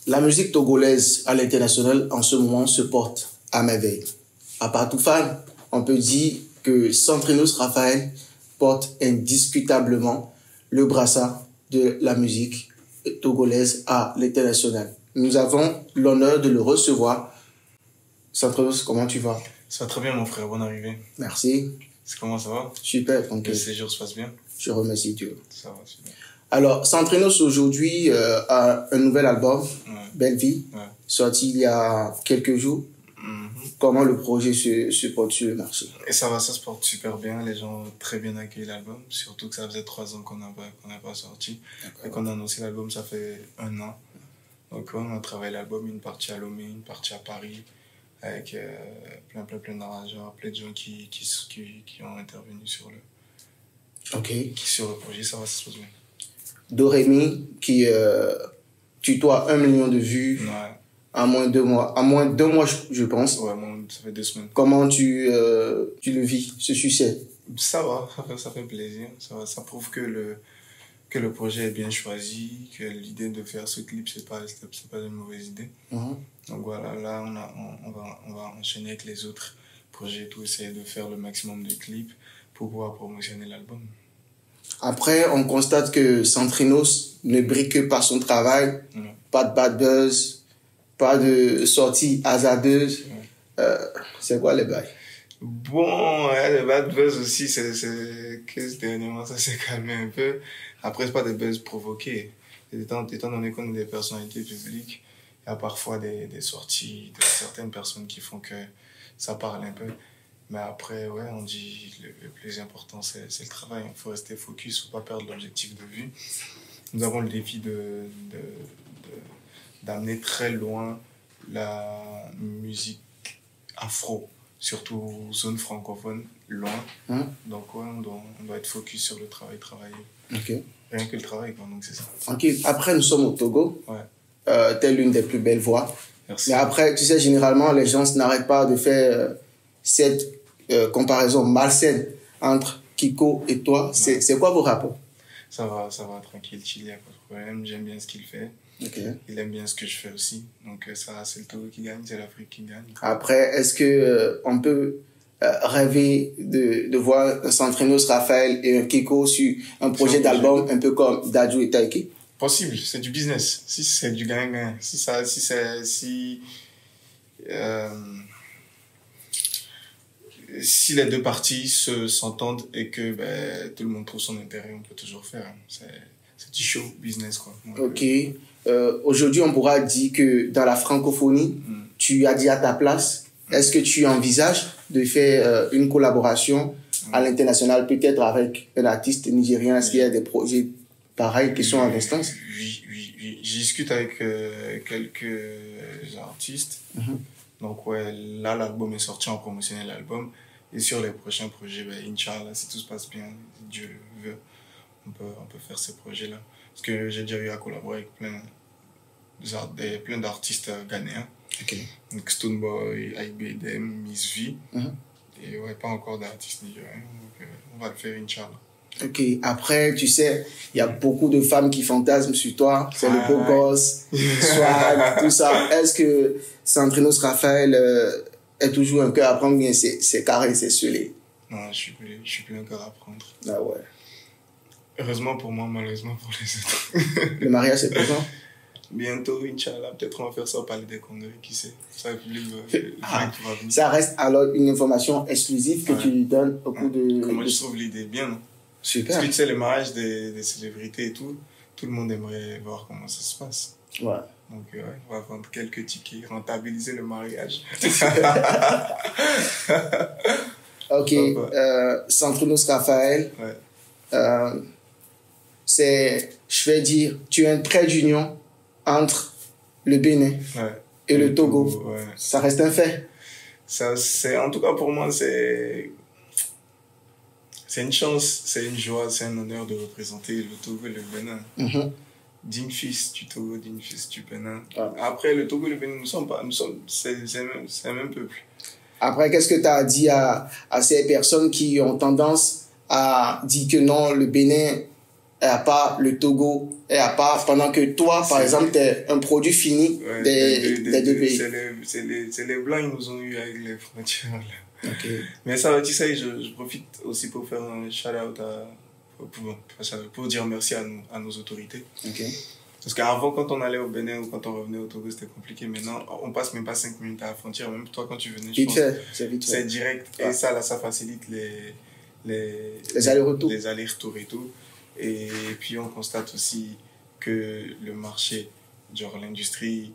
La musique togolaise à l'international en ce moment se porte à merveille. À part tout fan, on peut dire que Centrinos Raphaël porte indiscutablement le brassard de la musique togolaise à l'international. Nous avons l'honneur de le recevoir. Centrinos, comment tu vas? Ça va très bien, mon frère. Bonne arrivée. Merci. Comment ça va? Super, tranquille. Le séjour se passe bien? Je remercie Dieu. Ça va, super. Alors, Centrinos aujourd'hui a un nouvel album, Belle Vie, sorti il y a quelques jours. Comment le projet se porte sur le marché? Et ça se porte super bien. Les gens ont très bien accueilli l'album. Surtout que ça faisait 3 ans qu'on n'a pas sorti. Et qu'on a annoncé l'album, ça fait 1 an. Donc, on a travaillé l'album, une partie à Lomé, une partie à Paris, avec plein d'arrangeurs, plein de gens qui ont intervenu sur le projet. Ça se passe bien. Dorémy, qui tutoie 1 million de vues en moins de 2 mois. En moins de 2 mois, je pense. Ouais, ça fait 2 semaines. Comment tu le vis, ce succès? Ça va, ça fait plaisir. Ça prouve que le projet est bien choisi, que l'idée de faire ce clip, c'est pas une mauvaise idée. Donc voilà, là, on va enchaîner avec les autres projets, tout essayer de faire le maximum de clips pour pouvoir promotionner l'album. Après, on constate que Centrinos ne brille que par son travail. Pas de bad buzz, pas de sortie hasardeuse. C'est quoi les bails? Bon, le bad buzz aussi, c'est que dernièrement, ça s'est calmé un peu. Après, c'est pas des buzz provoqués. Étant donné qu'on est des personnalités publiques, il y a parfois des sorties de certaines personnes qui font que ça parle un peu. Mais après, ouais, on dit le plus important, c'est le travail. Il faut rester focus, il ne faut pas perdre l'objectif de vue. Nous avons le défi d'amener très loin la musique afro, surtout zone francophone, loin. Donc, ouais, on doit être focus sur le travailler. Rien que le travail, quoi, donc c'est ça. Ok, après, nous sommes au Togo. T'es l'une des plus belles voix. Merci. Mais après, tu sais, généralement, les gens n'arrêtent pas de faire cette comparaison malsaine entre Kiko et toi. C'est quoi vos rapports? Ça va, tranquille, chill, il n'y a pas de problème. J'aime bien ce qu'il fait. Il aime bien ce que je fais aussi. Donc ça, c'est le Togo qui gagne, c'est l'Afrique qui gagne. Après, est-ce que on peut rêver de voir un Centrinos Raphaël et un Kiko sur un projet d'album un peu comme Dadju et Taiki? Possible, c'est du business. Si c'est du gain-gain, si les deux parties s'entendent et que tout le monde trouve son intérêt, on peut toujours faire. C'est du show business, quoi. Ok. Aujourd'hui, on pourra dire que dans la francophonie, tu as dit à ta place. Est-ce que tu envisages de faire une collaboration à l'international, peut-être avec un artiste nigérien? Est-ce qu'il y a des projets pareils qui sont en instance? Oui. Je discute avec quelques artistes. Donc, ouais, là, l'album est sorti, on promotionnait l'album. Et sur les prochains projets, Inch'Allah, si tout se passe bien, si Dieu le veut, on peut faire ces projets-là. Parce que j'ai déjà eu à collaborer avec plein d'artistes ghanéens. Donc, Stoneboy, IBDM, Miss V. Et ouais, pas encore d'artistes nigériens. Donc, on va le faire, Inch'Allah. Ok, après, tu sais, il y a beaucoup de femmes qui fantasment sur toi. C'est le beau gosse, swag, tout ça. Est-ce que Centrinos Raphaël est toujours un cœur à prendre, bien c'est carré, c'est scellé? Non, je suis plus un cœur à prendre. Ah ouais. Heureusement pour moi, malheureusement pour les autres. Le mariage, c'est présent? Bientôt, Inch'Allah, peut-être on va faire ça au Palais des Congrès, qui sait. Ça, ça reste alors une information exclusive que tu lui donnes au cours de... Comment je trouve l'idée bien, non? Super. Parce que tu sais, le mariage des célébrités et tout le monde aimerait voir comment ça se passe. Ouais. Donc, on va vendre quelques tickets, rentabiliser le mariage. Ok, Centrinos Raphaël, je vais dire, tu es un trait d'union entre le Bénin et le Togo. Ça reste un fait. En tout cas, pour moi, c'est une chance, c'est une joie, c'est un honneur de représenter le Togo et le Bénin. Digne fils du Togo, digne fils du Bénin. Après, le Togo et le Bénin, c'est le même peuple. Après, qu'est-ce que tu as dit à ces personnes qui ont tendance à dire que non, le Bénin et à part le Togo, et à part, pendant que toi, par exemple, t'es un produit fini des deux pays. C'est les Blancs, ils nous ont eu avec les frontières, là. Okay. Mais ça, tu sais, je profite aussi pour faire un shout-out pour dire merci à nos autorités. Okay. Parce qu'avant, quand on allait au Bénin ou quand on revenait au Togo, c'était compliqué. Maintenant, on passe même pas 5 minutes à la frontière. Même toi, quand tu venais, je pense, c'est direct. Ouais. Et ça, là, ça facilite les allers-retours. Les allers-retours et tout. Et puis, on constate aussi que le marché, genre l'industrie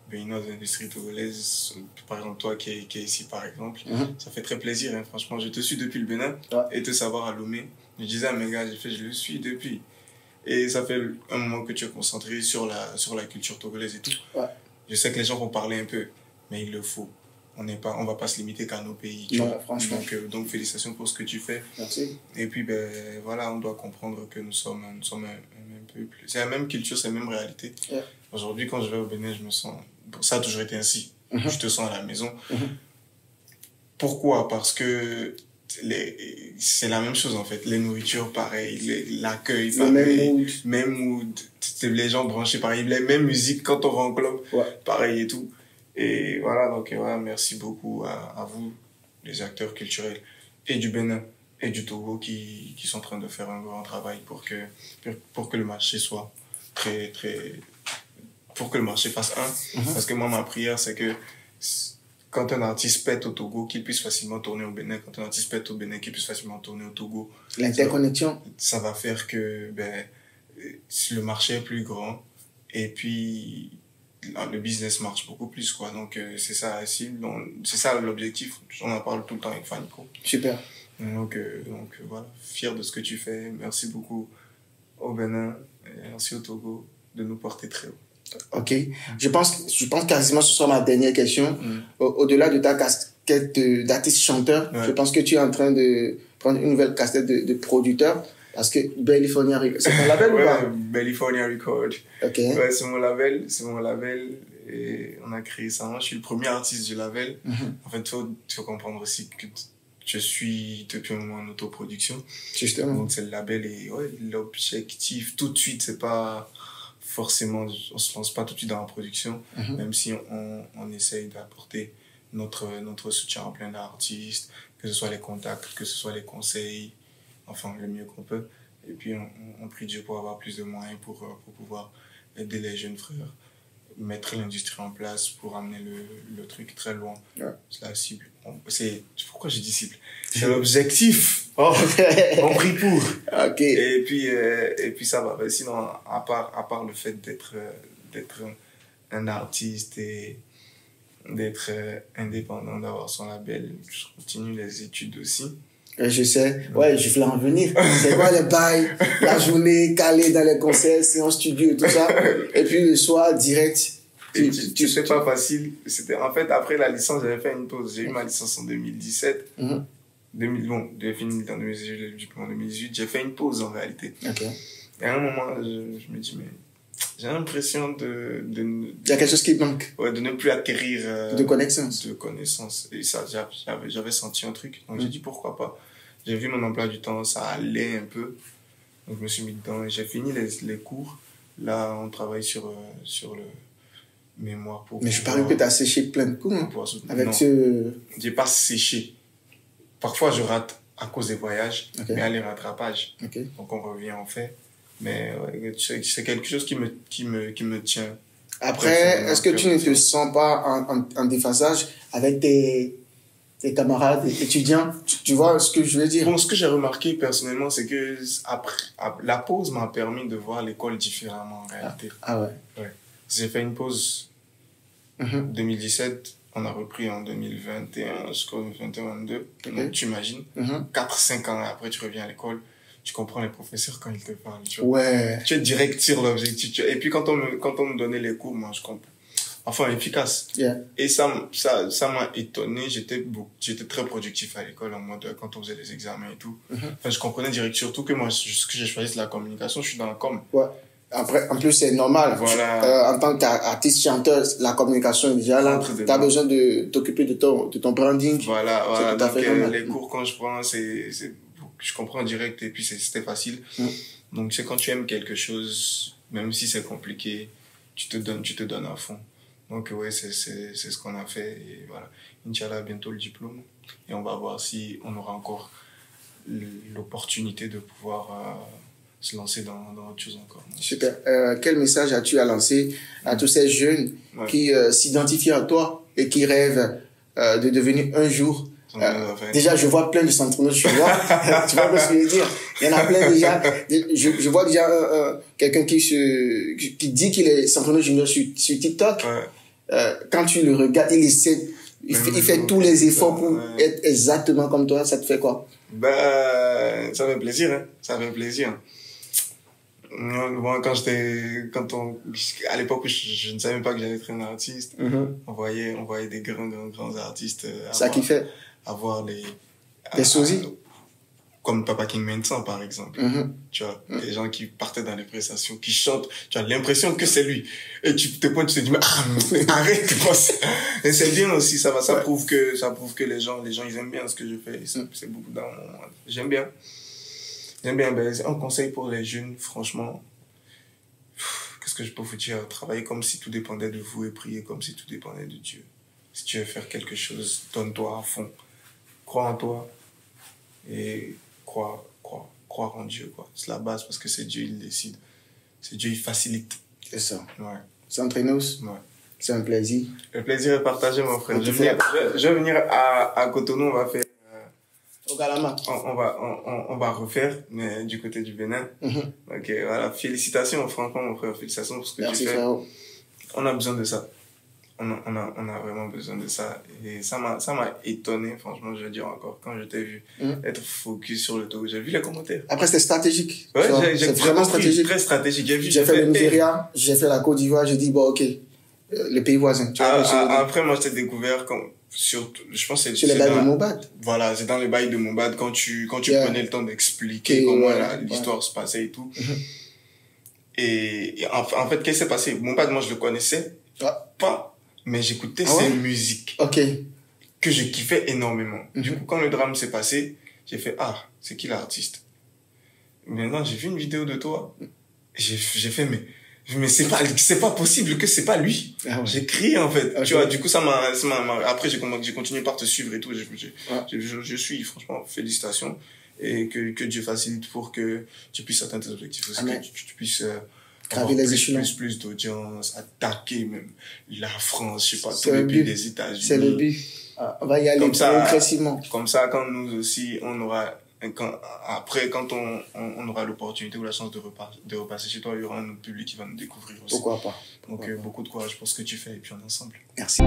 béninoise, l'industrie togolaise, par exemple, toi qui es ici, par exemple, ça fait très plaisir, hein, franchement. Je te suis depuis le Bénin et te savoir à Lomé. Je disais à mes gars, je le suis depuis. Et ça fait un moment que tu es concentré sur la culture togolaise et tout. Ouais. Je sais que les gens vont parler un peu, mais il le faut. On va pas se limiter qu'à nos pays. Non, franchement. Donc, félicitations pour ce que tu fais. Merci. Et puis, voilà, on doit comprendre que nous sommes un même peuple. C'est la même culture, c'est la même réalité. Yeah. Aujourd'hui, quand je vais au Bénin, je me sens... Ça a toujours été ainsi. Je te sens à la maison. Pourquoi? Parce que c'est la même chose en fait, les nourritures pareil, l'accueil pareil, même mood, les gens branchés pareil, les mêmes musiques quand on va en club, pareil et tout. Et voilà, donc merci beaucoup à vous, les acteurs culturels et du Bénin et du Togo qui sont en train de faire un grand travail pour que le marché soit pour que le marché fasse parce que moi ma prière c'est que quand un artiste pète au Togo, qu'il puisse facilement tourner au Bénin. Quand un artiste pète au Bénin, qu'il puisse facilement tourner au Togo. L'interconnexion. Ça va faire que le marché est plus grand et puis le business marche beaucoup plus, quoi. Donc, c'est ça l'objectif. On en parle tout le temps avec Fanico. Super. Donc voilà, fier de ce que tu fais. Merci beaucoup au Bénin et merci au Togo de nous porter très haut. Ok. Je pense quasiment que ce sera ma dernière question. Au-delà de ta casquette d'artiste chanteur, je pense que tu es en train de prendre une nouvelle casquette de producteur. Parce que Bellifonia Record, c'est ton label ou pas? Bellifonia Record. Ok. Ouais, c'est mon label. Et on a créé ça. Moi, je suis le premier artiste du label. En fait, il faut comprendre aussi que je suis depuis un moment en autoproduction. Justement. Donc, c'est le label et l'objectif, tout de suite, c'est pas forcément, on se lance pas tout de suite dans la production, même si on essaye d'apporter notre soutien en plein d'artistes, que ce soit les contacts, que ce soit les conseils, enfin le mieux qu'on peut. Et puis on prie Dieu pour avoir plus de moyens pour pouvoir aider les jeunes frères, mettre l'industrie en place pour amener le truc très loin. Ouais. C'est la cible. Pourquoi j'ai dit cible? C'est l'objectif. On prie pour. Ok. Et puis ça va. Sinon, à part le fait d'être un artiste et d'être indépendant, d'avoir son label, je continue les études aussi. Je sais. Ouais, je voulais en venir. C'est quoi les bails? La journée, calée dans les concerts, séance studio et tout ça. Et puis le soir, direct. C'est pas facile. En fait, après la licence, j'avais fait une pause. J'ai eu ma licence en 2017. J'ai fini en 2018. J'ai fait une pause en réalité. Okay. Et à un moment, je me dis, mais j'ai l'impression il y a quelque chose qui manque. Ouais, de ne plus acquérir de connaissances. Et ça, j'avais senti un truc. Donc j'ai dit, pourquoi pas. J'ai vu mon emploi du temps, ça allait un peu. Donc je me suis mis dedans et j'ai fini les cours. Là, on travaille sur le mémoire pour... Mais je parie que tu as séché plein de cours, avec non, j'ai pas séché. Parfois, je rate à cause des voyages, mais à les rattrapages. Donc, on revient, on fait. Mais ouais, c'est quelque chose qui me tient. Après, est-ce que tu ne te sens pas en déphasage avec tes camarades étudiants? Tu vois ce que je veux dire? Bon, ce que j'ai remarqué personnellement, c'est que la pause m'a permis de voir l'école différemment en réalité. Ah ouais? Ouais. J'ai fait une pause 2017, on a repris en 2021 jusqu'en 2022. Donc tu imagines, 4-5 ans après, tu reviens à l'école, tu comprends les professeurs quand ils te parlent. Tu vois. Ouais. Tu es direct sur l'objectif. Et puis quand on me donnait les cours, moi je comprends. Enfin, efficace. Yeah. Et ça m'a étonné. J'étais très productif à l'école en mode quand on faisait les examens et tout. Enfin, je comprenais direct. Surtout que moi, ce que j'ai choisi, c'est la communication. Je suis dans la com. Ouais. Après, en plus, c'est normal. Voilà. En tant qu'artiste chanteur, la communication est déjà là. Tu as besoin de t'occuper de ton branding. Voilà. Donc, les cours, quand je prends, je comprends direct et puis c'était facile. Donc, c'est quand tu aimes quelque chose, même si c'est compliqué, tu te donnes à fond. Donc, ouais, c'est ce qu'on a fait. Et voilà. Inch'Allah, bientôt le diplôme. Et on va voir si on aura encore l'opportunité de pouvoir se lancer dans autre chose encore. Super. Quel message as-tu à lancer à tous ces jeunes qui s'identifient à toi et qui rêvent de devenir un jour déjà, je vois plein de centrenotes chinois. Tu vois ce que je veux dire? Il y en a plein déjà. Je vois déjà quelqu'un qui dit qu'il est centrenote junior sur TikTok. Quand tu le regardes, il essaie, il fait tous les efforts pour être exactement comme toi. Ça te fait quoi? Ça fait plaisir, hein. Ça fait plaisir. Moi, à l'époque où je ne savais pas que j'allais être un artiste, on voyait des grands artistes. Ça qui fait. Avoir des sosies. Comme Papa King Vincent, par exemple. Tu vois, des gens qui partaient dans les prestations, qui chantent, tu as l'impression que c'est lui. Et tu te pointes, tu te dis, mais arrête, et c'est bien aussi, ça prouve que les gens, ils aiment bien ce que je fais. C'est beaucoup dans mon... J'aime bien. Ben, un conseil pour les jeunes, franchement, qu'est-ce que je peux vous dire? Travailler comme si tout dépendait de vous et prier comme si tout dépendait de Dieu. Si tu veux faire quelque chose, donne-toi à fond. Crois en toi et croire en Dieu, quoi. C'est la base parce que c'est Dieu, il décide. C'est Dieu, il facilite. C'est ça. Ouais. Centrinos. Ouais. C'est un plaisir. Le plaisir est partagé, mon frère. Je vais venir à Cotonou, on va faire... Au Galama. On va refaire, mais du côté du Bénin. Ok, voilà. Félicitations, franchement, mon frère. Félicitations pour ce que tu fais. Frère. On a besoin de ça. On a vraiment besoin de ça. Et ça m'a étonné, franchement, je veux dire encore, quand je t'ai vu être focus sur le Togo. J'ai vu les commentaires. Après, c'était stratégique. Ouais, c'est vraiment stratégique. Très stratégique. J'ai fait le Nigeria, j'ai fait la Côte d'Ivoire, j'ai dit, bon, ok, les pays voisins. Après, moi, je t'ai découvert je pense que c'est... Sur les bails de Mombad. Voilà, c'est dans les bails de Mombad, quand tu prenais le temps d'expliquer comment l'histoire se passait et tout. Et en fait, qu'est-ce qui s'est passé? Mombad, moi, je le connaissais pas. Mais j'écoutais ses musiques que je kiffais énormément. Du coup, quand le drame s'est passé, j'ai fait, c'est qui l'artiste? Maintenant, j'ai vu une vidéo de toi. J'ai fait, mais c'est pas possible que c'est pas lui. J'ai crié, en fait. Tu vois, du coup, après, j'ai continué par te suivre et tout. Je suis, franchement, félicitations. Et que Dieu facilite pour que tu puisses atteindre tes objectifs aussi. Que tu puisses, avoir plus d'audience, attaquer même la France, je sais pas, tous les pays des États-Unis. C'est le but. On va y aller progressivement. Comme ça, quand nous aussi, on aura, quand on aura l'opportunité ou la chance de repasser chez toi, il y aura un public qui va nous découvrir aussi. Pourquoi pas? Donc, beaucoup de courage pour ce que tu fais et puis on est ensemble. Merci.